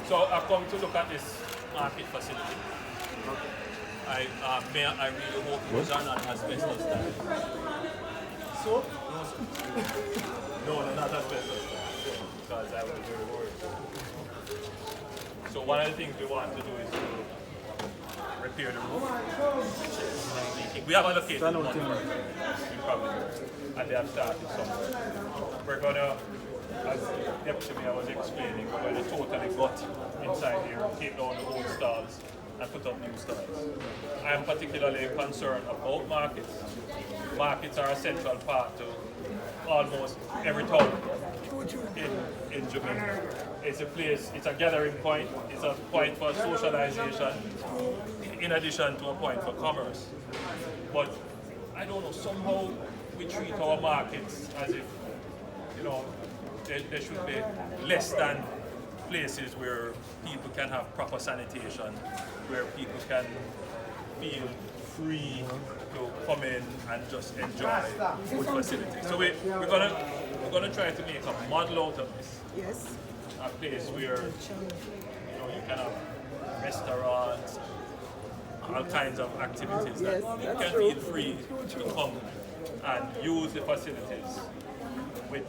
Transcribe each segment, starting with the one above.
So I've come to look at this market facility. I really hope it was not asbestos time. So? No, not asbestos time. Because I was very worried. So one of the things we want to do is to repair the roof. We have allocated one for we probably and they have started somewhere. We're gonna, as Deputy Mayor was explaining, we're going to totally gut inside here, take down the old stalls and put up new stalls. I am particularly concerned about markets. Markets are a central part to almost every town in Jamaica. It's a place, it's a gathering point, it's a point for socialization, in addition to a point for commerce. But I don't know, somehow we treat our markets as if, there should be less than places where people can have proper sanitation, where people can feel free to come in and just enjoy food facilities. So we're gonna try to make a model out of this. Yes. A place where you can have restaurants, all kinds of activities that you can feel free to come and use the facilities with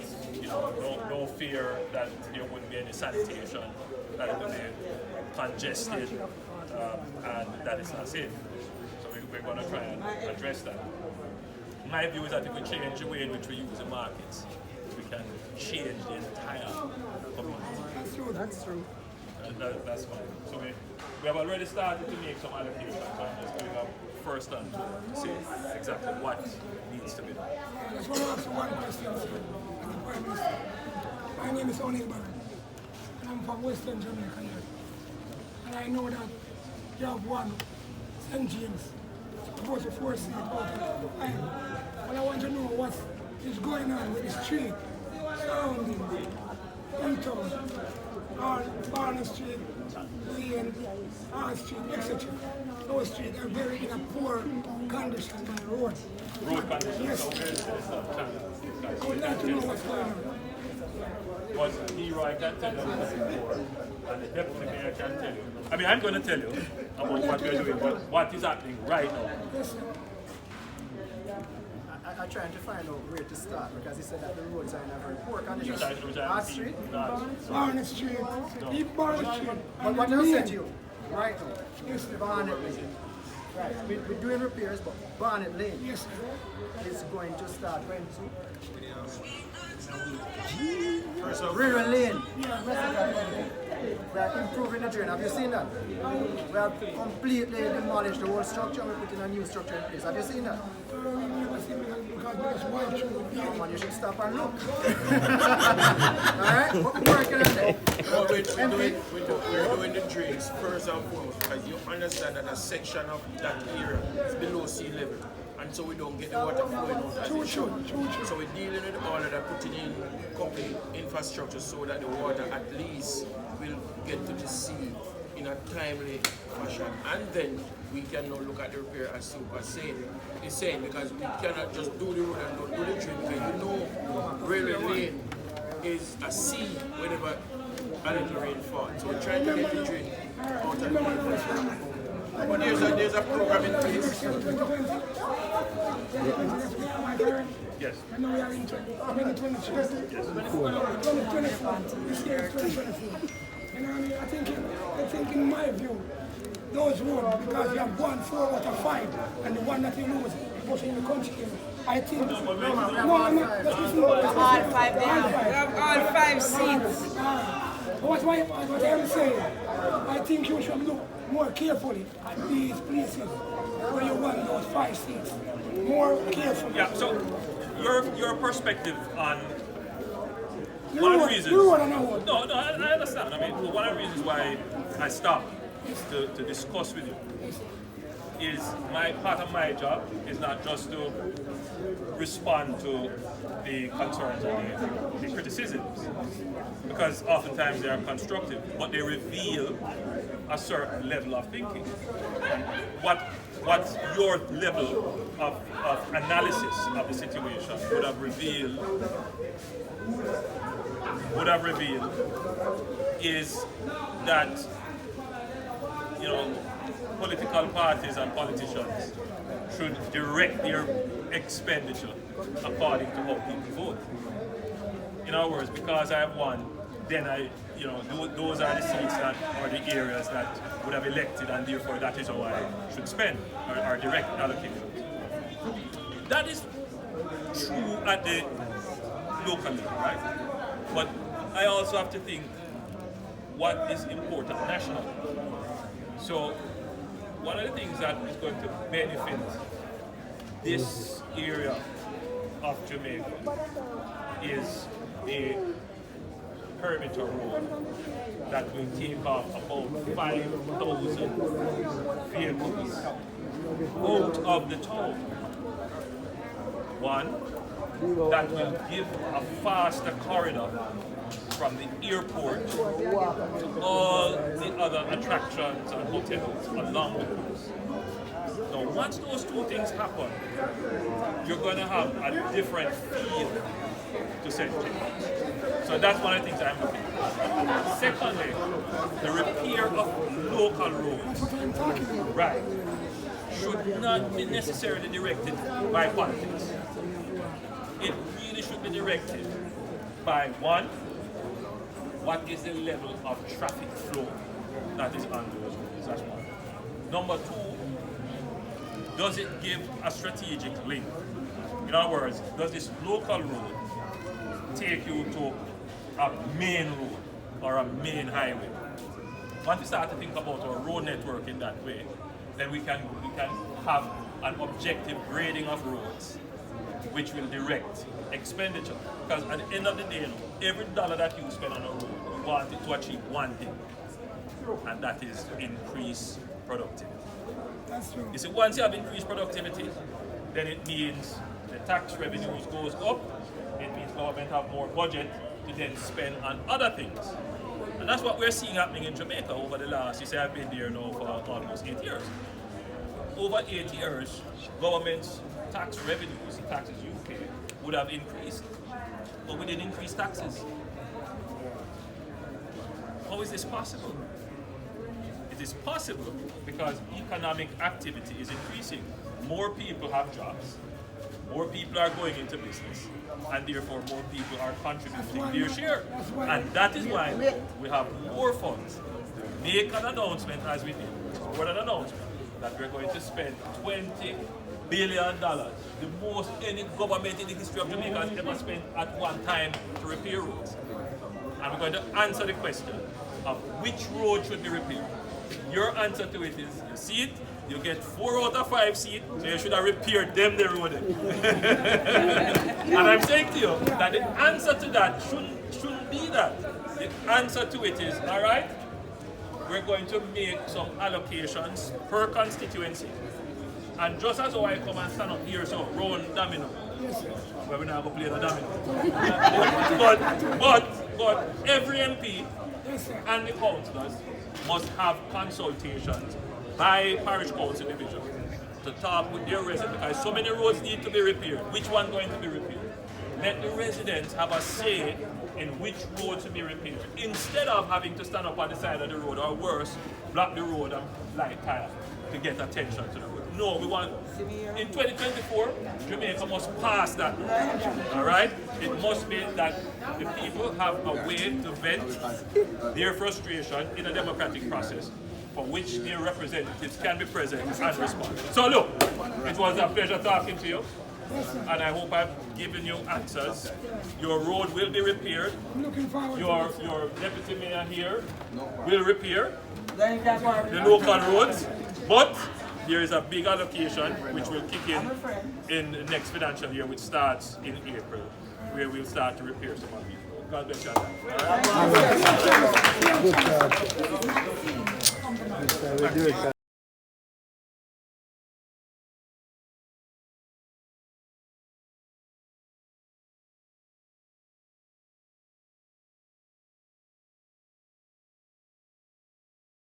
no fear that there wouldn't be any sanitation, that it would be congested, and that it's not safe. So we're going to try and address that. My view is that if we change the way in which we use the markets, we can change the entire community. That's true. That's fine. So we have already started to make some allocations. So I'm just doing a first and to see exactly what needs to be done. I just want to ask you one question, sir, as the Prime Minister. My name is Holness, and I'm from Western Jamaica here. And I know that you have one St. James, supposed to 4 seats out of 5. But I want to know what is going on with the street surrounding Montego Bay, Barney Street, Lane, R Street, etc. Those streets are very in a poor condition by the road. Road conditions. Yes. I would like to know what's going on. But Leroy can tell you before, and the Deputy Mayor can tell you. I mean, I'm going to tell you about what we're doing, but what is happening right now. Yes, sir. I'm trying to find out where to start because he said that the roads are in a very poor condition. Which I R Street? Barney Street, Deep Barney Street. But what I said to you, right now, Yes, Barnet Lane. Right. We're doing repairs, but Barnet Lane yes, is going to start when River Lane. We are improving the drain. Have you seen that? We have completely demolished the whole structure and we're putting a new structure in place. Have you seen that? No, man, you should stop and look. Alright? What we're working on there. Well, we're doing the drains first and foremost because you understand that a section of that area is below sea level. And so we don't get the water flowing out as it should. So we're dealing with all of that, putting in complete infrastructure so that the water at least will get to the sea in a timely fashion. And then we can now look at the repair as Super is saying, because we cannot just do the road and not do the drain, because railway lane is a sea whenever a little rain falls. So we're trying to get the drain out of the lane. But there's a program in place. Yes. I know we are in 2023. Yes. 2024. This year is 2024. I mean, I think in my view, those roads, because you have 1, 4 out of 5, and the one that you lose, goes in the country. I think, no, I'm not, just listen. All 5 now. We have all 5 seats. What I'm saying, I think you should look more carefully at these places where you want those 5 seats. More carefully. Yeah, so your perspective on You one of the want- reasons. you want to know what? No, I understand. I mean, one of the reasons why I stopped to discuss with you is part of my job is not just to respond to the concerns and the criticisms, because oftentimes they are constructive, but they reveal a certain level of thinking. And what's your level of analysis of the situation would have revealed would have revealed is that, you know, political parties and politicians should direct their expenditure according to how people vote. In other words, because I have won, then those are the seats that or the areas that would have elected, and therefore that is how I should spend or direct allocations. That is true at the local level, right? But I also have to think what is important nationally. So one of the things that is going to benefit this area of Jamaica is the perimeter road that will take off about 5,000 vehicles out of the town. One, that will give a faster corridor from the airport to all the other attractions and hotels along the coast. Now, once those two things happen, you're going to have a different feel to Century. So that's one of the things I'm looking at. Secondly, the repair of local roads, right, should not be necessarily directed by politics. It really should be directed by one, what is the level of traffic flow that is on those roads? That's one. Number two, does it give a strategic link? In other words, does this local road take you to a main road or a main highway? Once we start to think about our road network in that way, then we can have an objective grading of roads which will direct expenditure. Because at the end of the day, every dollar that you spend on a road, you want it to achieve one thing, and that is increase productivity. That's true. You see, once you have increased productivity, then it means the tax revenues goes up, it means government have more budget to then spend on other things. And that's what we're seeing happening in Jamaica over the last, you say I've been there now for almost 8 years. Over 8 years, government's tax revenues, the taxes you pay, would have increased, but we didn't increase taxes. How is this possible? It is possible because economic activity is increasing. More people have jobs, more people are going into business, and therefore more people are contributing their share. And that is why we have more funds. Make an announcement as we did, what an announcement, that we're going to spend $20 billion, the most any government in the history of Jamaica has ever spent at one time to repair roads. And we're going to answer the question of which road should be repaired. Your answer to it is, you see it, you get 4 out of 5 seats, so you should have repaired them the road. And I'm saying to you that the answer to that shouldn't be that. The answer to it is, all right, we're going to make some allocations per constituency. And just as how I come and stand up here, so round domino, where we're not going to play the domino. but every MP and the councillors must have consultations by parish council division to talk with their residents, because so many roads need to be repaired. Which one going to be repaired? Let the residents have a say in which road to be repaired, instead of having to stand up on the side of the road, or worse, block the road and light tire to get attention to the road. No, we want, in 2024, Jamaica must pass that. All right? It must be that the people have a way to vent their frustration in a democratic process, for which their representatives can be present and respond. So look, it was a pleasure talking to you, and I hope I've given you answers. Your road will be repaired. Your deputy mayor here will repair the local roads, but there is a big allocation which will kick in the next financial year, which starts in April, where we'll start to repair some of these roads. God bless you. All right?